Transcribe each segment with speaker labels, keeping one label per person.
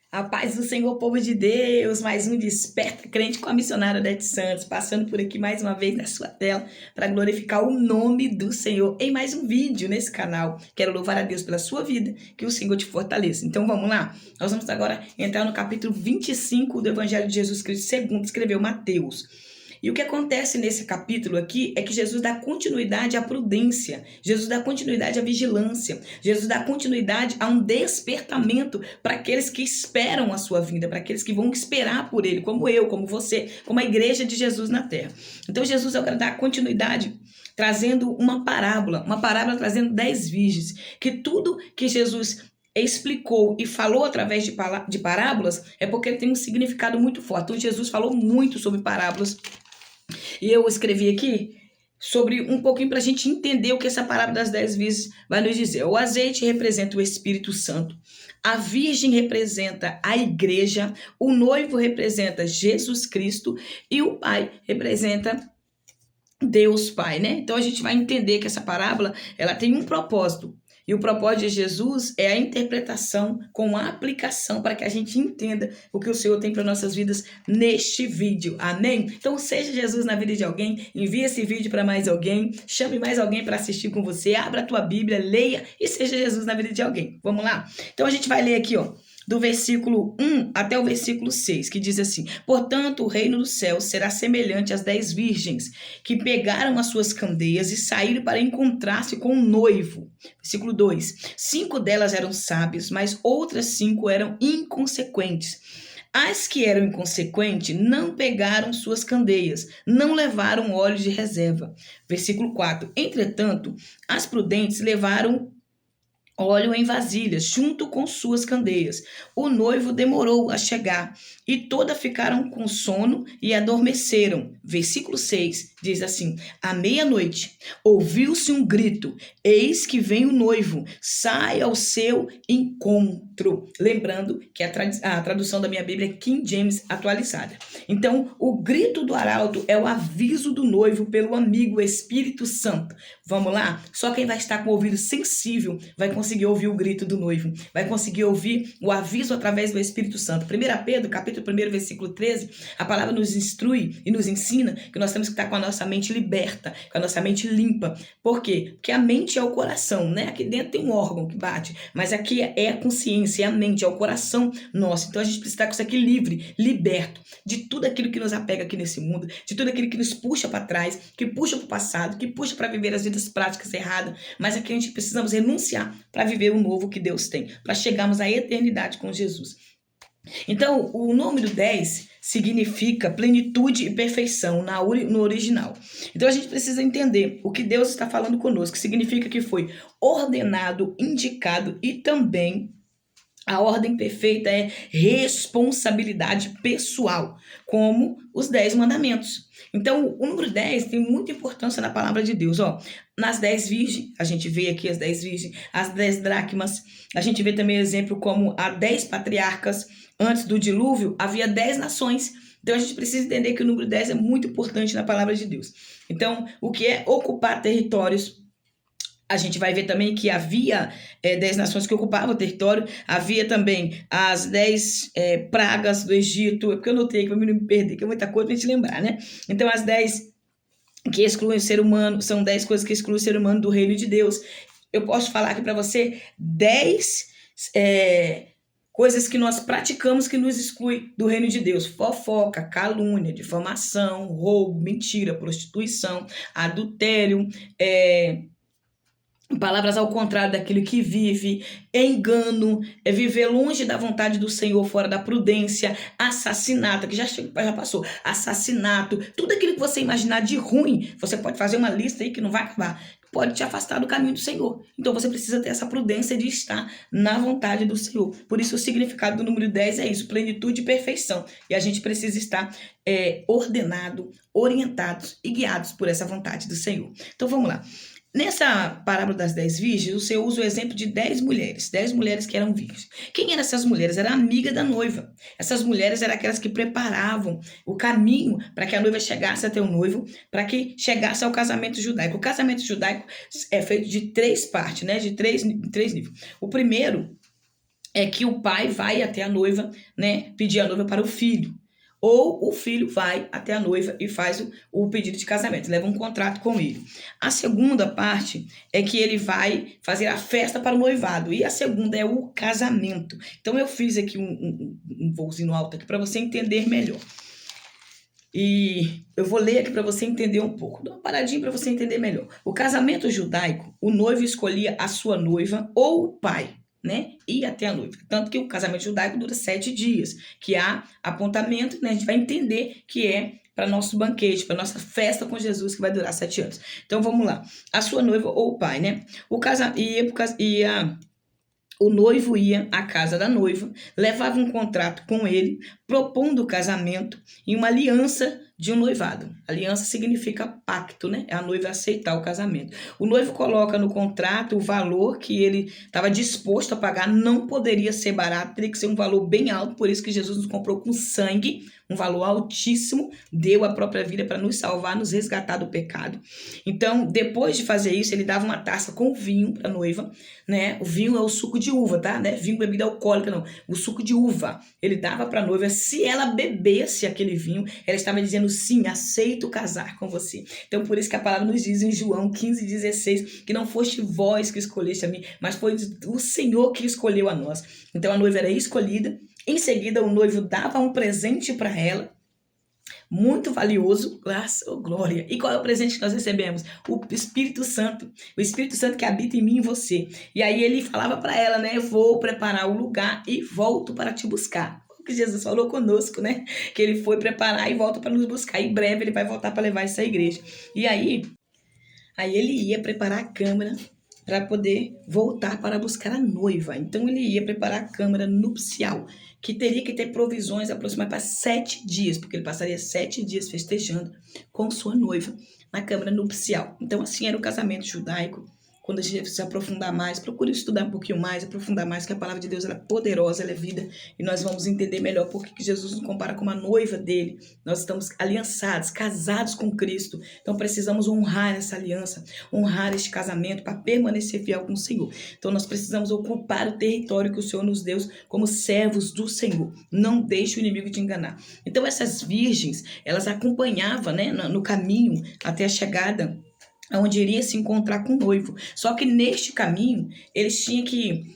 Speaker 1: A paz do Senhor, povo de Deus, mais um Desperta Crente com a missionária Odete Santos, passando por aqui mais uma vez na sua tela para glorificar o nome do Senhor em mais um vídeo nesse canal. Quero louvar a Deus pela sua vida, que o Senhor te fortaleça. Então vamos lá? Nós vamos agora entrar no capítulo 25 do Evangelho de Jesus Cristo, segundo escreveu Mateus. E o que acontece nesse capítulo aqui é que Jesus dá continuidade à prudência, Jesus dá continuidade à vigilância, Jesus dá continuidade a um despertamento para aqueles que esperam a sua vinda, para aqueles que vão esperar por ele, como eu, como você, como a igreja de Jesus na terra. Então Jesus agora dá continuidade trazendo uma parábola trazendo 10 virgens, que tudo que Jesus explicou e falou através de parábolas é porque ele tem um significado muito forte. Então Jesus falou muito sobre parábolas. E eu escrevi aqui sobre um pouquinho para a gente entender o que essa parábola das 10 virgens vai nos dizer. O azeite representa o Espírito Santo, a virgem representa a igreja, o noivo representa Jesus Cristo e o pai representa Deus Pai, né? Então a gente vai entender que essa parábola, ela tem um propósito. E o propósito de Jesus é a interpretação com a aplicação para que a gente entenda o que o Senhor tem para nossas vidas neste vídeo. Amém? Então seja Jesus na vida de alguém, envie esse vídeo para mais alguém, chame mais alguém para assistir com você, abra a tua Bíblia, leia e seja Jesus na vida de alguém. Vamos lá? Então a gente vai ler aqui, ó, do versículo 1 até o versículo 6, que diz assim: portanto, o reino dos céus será semelhante às 10 virgens que pegaram as suas candeias e saíram para encontrar-se com o noivo. Versículo 2: 5 delas eram sábias, mas outras 5 eram inconsequentes. As que eram inconsequentes não pegaram suas candeias, não levaram óleo de reserva. Versículo 4: entretanto, as prudentes levaram óleo em vasilhas, junto com suas candeias. O noivo demorou a chegar, e todas ficaram com sono e adormeceram. Versículo 6 diz assim: à meia-noite, ouviu-se um grito: eis que vem o noivo, sai ao seu encontro. Lembrando que a tradução da minha Bíblia é King James atualizada. Então, o grito do arauto é o aviso do noivo pelo amigo Espírito Santo. Vamos lá? Só quem vai estar com o ouvido sensível vai conseguir ouvir o grito do noivo, vai conseguir ouvir o aviso através do Espírito Santo. 1 Pedro, capítulo 1, versículo 13, a palavra nos instrui e nos ensina que nós temos que estar com a nossa mente liberta, com a nossa mente limpa. Por quê? Porque a mente é o coração, né? Aqui dentro tem um órgão que bate, mas aqui é a consciência, é a mente, é o coração nosso. Então a gente precisa estar com isso aqui livre, liberto de tudo aquilo que nos apega aqui nesse mundo, de tudo aquilo que nos puxa para trás, que puxa para o passado, que puxa para viver as vidas práticas erradas, mas aqui a gente precisamos renunciar para viver o novo que Deus tem, para chegarmos à eternidade com Jesus. Então, o número 10 significa plenitude e perfeição no original. Então, a gente precisa entender o que Deus está falando conosco, que significa que foi ordenado, indicado e também a ordem perfeita é responsabilidade pessoal, como os 10 mandamentos. Então, o número 10 tem muita importância na palavra de Deus. Ó, nas 10 virgens, a gente vê aqui as 10 virgens, as 10 dracmas, a gente vê também exemplo como as 10 patriarcas. Antes do dilúvio, havia 10 nações. Então, a gente precisa entender que o número 10 é muito importante na palavra de Deus. Então, o que é ocupar territórios? A gente vai ver também que havia 10 nações que ocupavam o território, havia também as 10 pragas do Egito, é porque eu notei aqui para não me perder, que é muita coisa para a gente lembrar, né? Então, as 10 que excluem o ser humano, são 10 coisas que excluem o ser humano do reino de Deus. Eu posso falar aqui para você 10 coisas que nós praticamos que nos exclui do reino de Deus: fofoca, calúnia, difamação, roubo, mentira, prostituição, adultério, palavras ao contrário daquilo que vive, engano, é viver longe da vontade do Senhor, fora da prudência, assassinato, que já passou, assassinato, tudo aquilo que você imaginar de ruim, você pode fazer uma lista aí que não vai acabar, pode te afastar do caminho do Senhor. Então você precisa ter essa prudência de estar na vontade do Senhor. Por isso o significado do número 10 é isso: plenitude e perfeição. E a gente precisa estar ordenado, orientados e guiados por essa vontade do Senhor. Então vamos lá. Nessa parábola das 10 virgens, o Senhor usa o exemplo de 10 mulheres que eram virgens. Quem eram essas mulheres? Era a amiga da noiva. Essas mulheres eram aquelas que preparavam o caminho para que a noiva chegasse até o noivo, para que chegasse ao casamento judaico. O casamento judaico é feito de 3 partes, né? De três níveis. O primeiro é que o pai vai até a noiva, né, pedir a noiva para o filho. Ou o filho vai até a noiva e faz o pedido de casamento, leva um contrato com ele. A segunda parte é que ele vai fazer a festa para o noivado. E a segunda é o casamento. Então eu fiz aqui um voozinho alto aqui para você entender melhor. E eu vou ler aqui para você entender um pouco. Dá uma paradinha para você entender melhor. O casamento judaico, o noivo escolhia a sua noiva ou o pai, né? E até a noiva. Tanto que o casamento judaico dura 7 dias, que há apontamento, né? A gente vai entender que é para nosso banquete, para nossa festa com Jesus, que vai durar 7 anos. Então vamos lá. A sua noiva ou o pai, né? O noivo ia à casa da noiva, levava um contrato com ele, propondo o casamento e uma aliança de um noivado. Aliança significa pacto, né? É a noiva aceitar o casamento. O noivo coloca no contrato o valor que ele estava disposto a pagar, não poderia ser barato, teria que ser um valor bem alto, por isso que Jesus nos comprou com sangue, um valor altíssimo, deu a própria vida para nos salvar, nos resgatar do pecado. Então, depois de fazer isso, ele dava uma taça com vinho para a noiva, né? O vinho é o suco de uva, tá? Não é vinho bebida alcoólica, não. O suco de uva. Ele dava para a noiva, se ela bebesse aquele vinho, ela estava dizendo sim, aceito casar com você. Então, por isso que a palavra nos diz em João 15,16, que não foste vós que escolheste a mim, mas foi o Senhor que escolheu a nós. Então, a noiva era escolhida. Em seguida, o noivo dava um presente para ela, muito valioso, graça ou glória. E qual é o presente que nós recebemos? O Espírito Santo. O Espírito Santo que habita em mim e em você. E aí ele falava para ela, né? Eu vou preparar o lugar e volto para te buscar. O que Jesus falou conosco, né? Que ele foi preparar e volta para nos buscar. Em breve ele vai voltar para levar essa igreja. E aí ele ia preparar a câmara para poder voltar para buscar a noiva. Então ele ia preparar a câmara nupcial, que teria que ter provisões aproximadamente para 7 dias, porque ele passaria 7 dias festejando com sua noiva na câmara nupcial. Então assim era o casamento judaico. Quando a gente se aprofundar mais, procure estudar um pouquinho mais, aprofundar mais, que a palavra de Deus ela é poderosa, ela é vida, e nós vamos entender melhor porque que Jesus nos compara com a noiva dele. Nós estamos aliançados, casados com Cristo, então precisamos honrar essa aliança, honrar este casamento para permanecer fiel com o Senhor. Então nós precisamos ocupar o território que o Senhor nos deu como servos do Senhor. Não deixe o inimigo te enganar. Então essas virgens, elas acompanhavam, né, no caminho até a chegada onde iria se encontrar com o noivo. Só que neste caminho, eles tinham que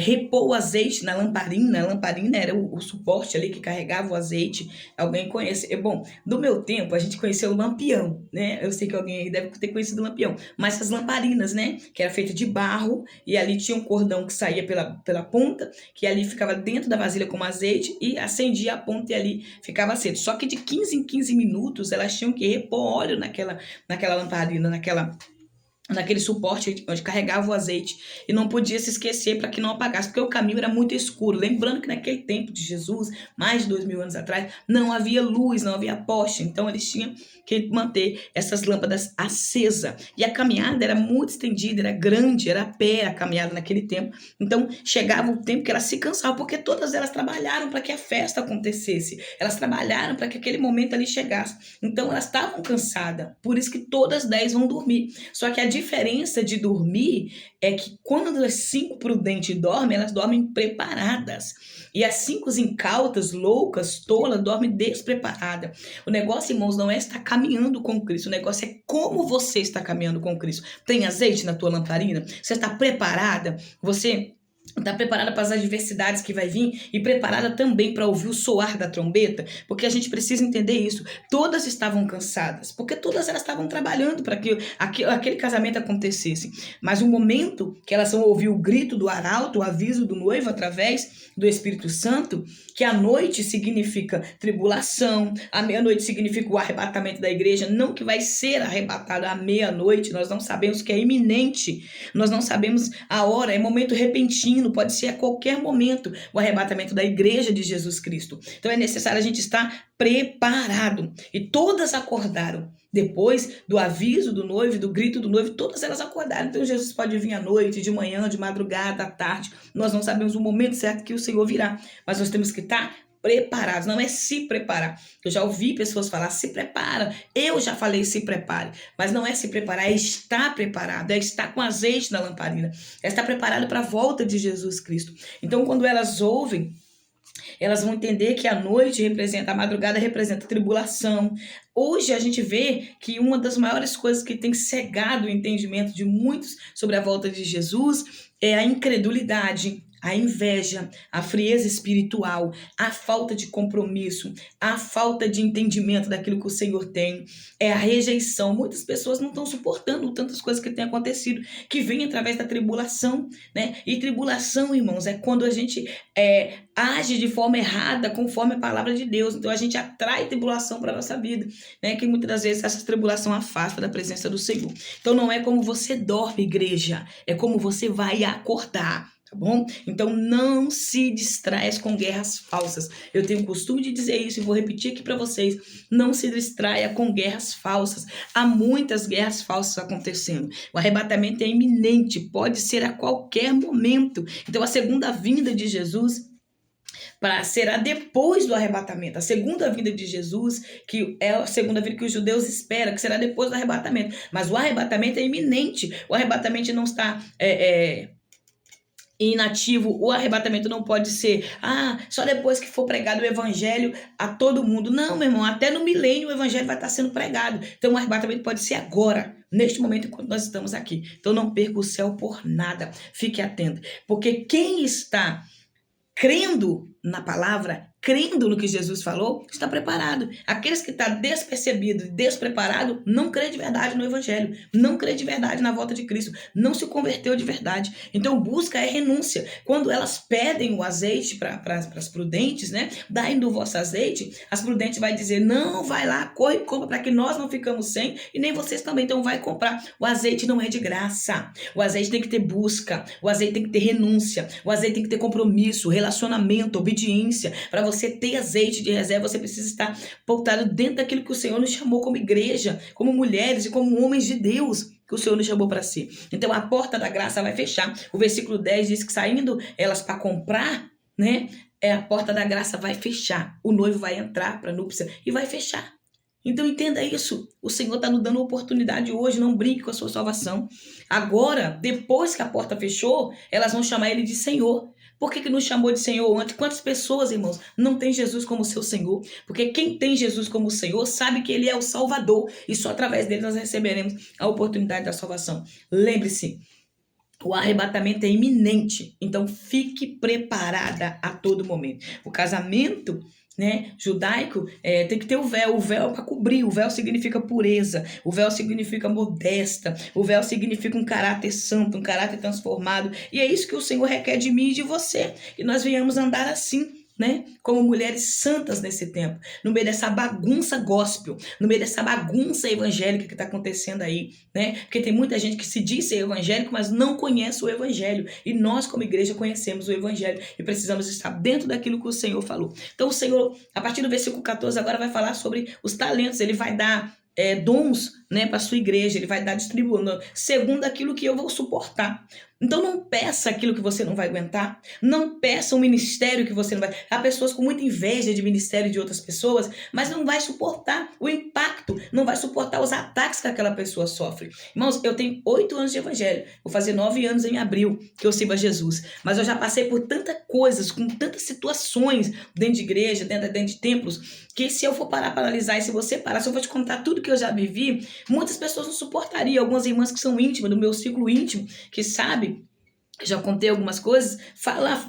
Speaker 1: repor o azeite na lamparina. A lamparina era o suporte ali que carregava o azeite. Alguém conhece? Bom, no meu tempo, a gente conheceu o lampião, né? Eu sei que alguém aí deve ter conhecido o lampião. Mas as lamparinas, né? Que era feita de barro e ali tinha um cordão que saía pela ponta, que ali ficava dentro da vasilha com azeite e acendia a ponta e ali ficava aceso. Só que de 15 em 15 minutos, elas tinham que repor óleo naquela lamparina, naquele suporte onde carregava o azeite, e não podia se esquecer para que não apagasse, porque o caminho era muito escuro. Lembrando que naquele tempo de Jesus, mais de 2000 anos atrás, não havia luz, não havia poste, então eles tinham que manter essas lâmpadas acesas. E a caminhada era muito estendida, era grande, era a pé a caminhada naquele tempo. Então chegava o tempo que elas se cansavam, porque todas elas trabalharam para que a festa acontecesse, elas trabalharam para que aquele momento ali chegasse. Então elas estavam cansadas, por isso que todas 10 vão dormir. Só que a diferença de dormir é que quando as 5 prudentes dormem, elas dormem preparadas. E as 5 incautas, loucas, tolas, dormem despreparadas. O negócio, irmãos, não é estar caminhando com Cristo. O negócio é como você está caminhando com Cristo. Tem azeite na tua lamparina? Você está preparada? Você está preparada para as adversidades que vai vir e preparada também para ouvir o soar da trombeta? Porque a gente precisa entender isso. Todas estavam cansadas, porque todas elas estavam trabalhando para que aquele casamento acontecesse. Mas o momento que elas vão ouvir o grito do arauto, o aviso do noivo através do Espírito Santo, que a noite significa tribulação, a meia-noite significa o arrebatamento da igreja, não que vai ser arrebatada à meia-noite, nós não sabemos que é iminente, nós não sabemos a hora, é momento repentino, pode ser a qualquer momento o arrebatamento da igreja de Jesus Cristo. Então é necessário a gente estar preparado. E todas acordaram. Depois do aviso do noivo, do grito do noivo, todas elas acordaram. Então Jesus pode vir à noite, de manhã, de madrugada, à tarde. Nós não sabemos o momento certo que o Senhor virá, mas nós temos que estar preparados, não é se preparar. Eu já ouvi pessoas falar, se prepara. Eu já falei, se prepare. Mas não é se preparar, é estar preparado, é estar com azeite na lamparina, é estar preparado para a volta de Jesus Cristo. Então, quando elas ouvem, elas vão entender que a noite representa, a madrugada representa tribulação. Hoje a gente vê que uma das maiores coisas que tem cegado o entendimento de muitos sobre a volta de Jesus é a incredulidade, a inveja, a frieza espiritual, a falta de compromisso, a falta de entendimento daquilo que o Senhor tem, é a rejeição. Muitas pessoas não estão suportando tantas coisas que têm acontecido, que vêm através da tribulação, né? E tribulação, irmãos, é quando a gente age de forma errada, conforme a palavra de Deus. Então a gente atrai tribulação para a nossa vida, né? Que muitas das vezes essa tribulação afasta da presença do Senhor. Então não é como você dorme, igreja, é como você vai acordar. Tá bom? Então não se distraia com guerras falsas. Eu tenho o costume de dizer isso e vou repetir aqui para vocês. Não se distraia com guerras falsas. Há muitas guerras falsas acontecendo. O arrebatamento é iminente, pode ser a qualquer momento. Então a segunda vinda de Jesus será depois do arrebatamento. A segunda vinda de Jesus, que é a segunda vinda que os judeus esperam, que será depois do arrebatamento. Mas o arrebatamento é iminente. O arrebatamento não está inativo. O arrebatamento não pode ser só depois que for pregado o evangelho a todo mundo. Não, meu irmão, até no milênio o evangelho vai estar sendo pregado. Então o arrebatamento pode ser agora, neste momento, enquanto nós estamos aqui. Então não perca o céu por nada. Fique atento, porque quem está crendo na palavra, crendo no que Jesus falou, está preparado. Aqueles que estão despercebidos, despreparados, não crê de verdade no evangelho, não crê de verdade na volta de Cristo, não se converteu de verdade. Então busca é renúncia. Quando elas pedem o azeite para as prudentes, né? Dai do vosso azeite, as prudentes vai dizer, não, vai lá, corre e compra para que nós não ficamos sem e nem vocês também, então vai comprar. O azeite não é de graça. O azeite tem que ter busca, o azeite tem que ter renúncia, o azeite tem que ter compromisso, relacionamento, obediência. Para você ter azeite de reserva, você precisa estar pautado dentro daquilo que o Senhor nos chamou como igreja, como mulheres e como homens de Deus, que o Senhor nos chamou para si. Então a porta da graça vai fechar. O versículo 10 diz que saindo elas para comprar, né? A porta da graça vai fechar. O noivo vai entrar para a núpcia e vai fechar. Então entenda isso. O Senhor está nos dando oportunidade hoje. Não brinque com a sua salvação. Agora, depois que a porta fechou, elas vão chamar ele de Senhor. Por que nos chamou de Senhor antes? Quantas pessoas, irmãos, não tem Jesus como seu Senhor? Porque quem tem Jesus como Senhor sabe que ele é o Salvador. E só através dele nós receberemos a oportunidade da salvação. Lembre-se, o arrebatamento é iminente. Então fique preparada a todo momento. O casamento, né, judaico, tem que ter o véu para cobrir. O véu significa pureza, o véu significa modesta, o véu significa um caráter santo, um caráter transformado, e é isso que o Senhor requer de mim e de você, que nós venhamos andar assim, né? Como mulheres santas nesse tempo, no meio dessa bagunça gospel, no meio dessa bagunça evangélica que está acontecendo aí, né? Porque tem muita gente que se diz ser evangélico, mas não conhece o evangelho, e nós como igreja conhecemos o evangelho e precisamos estar dentro daquilo que o Senhor falou. Então o Senhor, a partir do versículo 14 agora vai falar sobre os talentos. Ele vai dar dons, né, para a sua igreja, ele vai dar distribuindo segundo aquilo que eu vou suportar. Então não peça aquilo que você não vai aguentar, não peça um ministério que você não vai. Há pessoas com muita inveja de ministério de outras pessoas, mas não vai suportar o impacto, não vai suportar os ataques que aquela pessoa sofre. Irmãos, eu tenho 8 anos de evangelho, vou fazer 9 anos em abril que eu sirvo a Jesus, mas eu já passei por tantas coisas, com tantas situações dentro de igreja, dentro de templos, que se eu for parar para analisar, e se você parar, se eu for te contar tudo que eu já vivi, muitas pessoas não suportariam. Algumas irmãs que são íntimas, do meu ciclo íntimo, que sabe, já contei algumas coisas,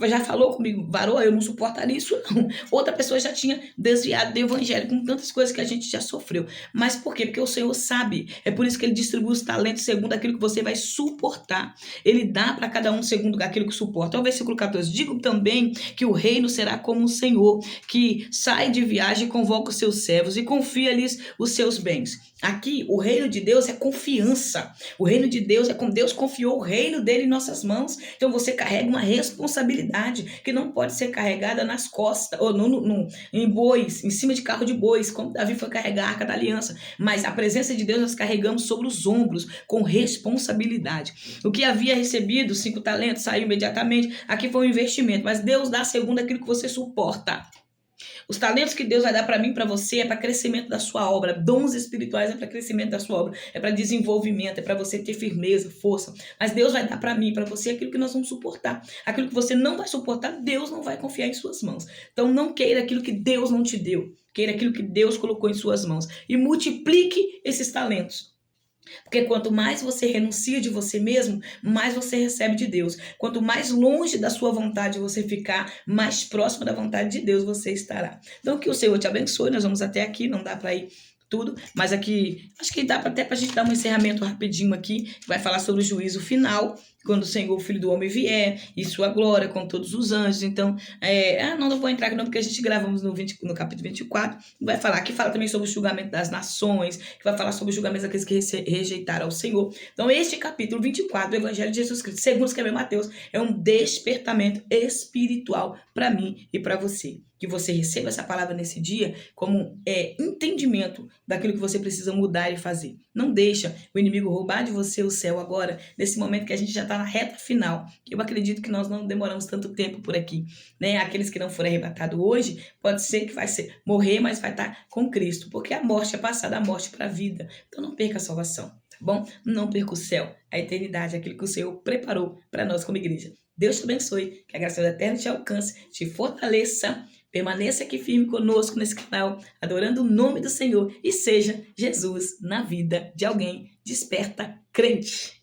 Speaker 1: já falou comigo, varou, eu não suportaria isso não. Outra pessoa já tinha desviado do evangelho, com tantas coisas que a gente já sofreu. Mas por quê? Porque o Senhor sabe. É por isso que ele distribui os talentos segundo aquilo que você vai suportar. Ele dá para cada um segundo aquilo que suporta. O versículo 14, digo também que o reino será como o Senhor, que sai de viagem e convoca os seus servos e confia-lhes os seus bens. Aqui, o reino de Deus é confiança. O reino de Deus é como Deus confiou o reino dele em nossas mãos. Então você carrega uma responsabilidade que não pode ser carregada nas costas, ou em bois, em cima de carro de bois, como Davi foi carregar a arca da aliança. Mas a presença de Deus nós carregamos sobre os ombros, com responsabilidade. O que havia recebido, 5 talentos, saiu imediatamente. Aqui foi um investimento, mas Deus dá segundo aquilo que você suporta. Os talentos que Deus vai dar para mim e para você é para crescimento da sua obra. Dons espirituais é para crescimento da sua obra. É para desenvolvimento, é para você ter firmeza, força. Mas Deus vai dar para mim e para você aquilo que nós vamos suportar. Aquilo que você não vai suportar, Deus não vai confiar em suas mãos. Então não queira aquilo que Deus não te deu. Queira aquilo que Deus colocou em suas mãos. E multiplique esses talentos. Porque quanto mais você renuncia de você mesmo, mais você recebe de Deus. Quanto mais longe da sua vontade você ficar, mais próximo da vontade de Deus você estará. Então que o Senhor te abençoe. Nós vamos até aqui, não dá para ir tudo, mas aqui acho que dá até para a gente dar um encerramento rapidinho aqui, que vai falar sobre o juízo final, quando o Senhor, o Filho do Homem, vier, e sua glória com todos os anjos. Então, não vou entrar aqui não, porque a gente gravamos no capítulo 24, vai falar, que fala também sobre o julgamento das nações, que vai falar sobre o julgamento daqueles que rejeitaram ao Senhor. Então, este capítulo 24 do Evangelho de Jesus Cristo, segundo escreveu Mateus, é um despertamento espiritual para mim e para você. Que você receba essa palavra nesse dia como entendimento daquilo que você precisa mudar e fazer. Não deixa o inimigo roubar de você o céu agora, nesse momento que a gente já está na reta final. Eu acredito que nós não demoramos tanto tempo por aqui, né? Aqueles que não forem arrebatados hoje, pode ser que vai morrer, mas vai estar com Cristo, porque a morte é passar da morte para a vida. Então não perca a salvação, tá bom? Não perca o céu, a eternidade, aquilo que o Senhor preparou para nós como igreja. Deus te abençoe, que a graça eterna te alcance, te fortaleça. Permaneça aqui firme conosco nesse canal, adorando o nome do Senhor, e seja Jesus na vida de alguém. Desperta crente.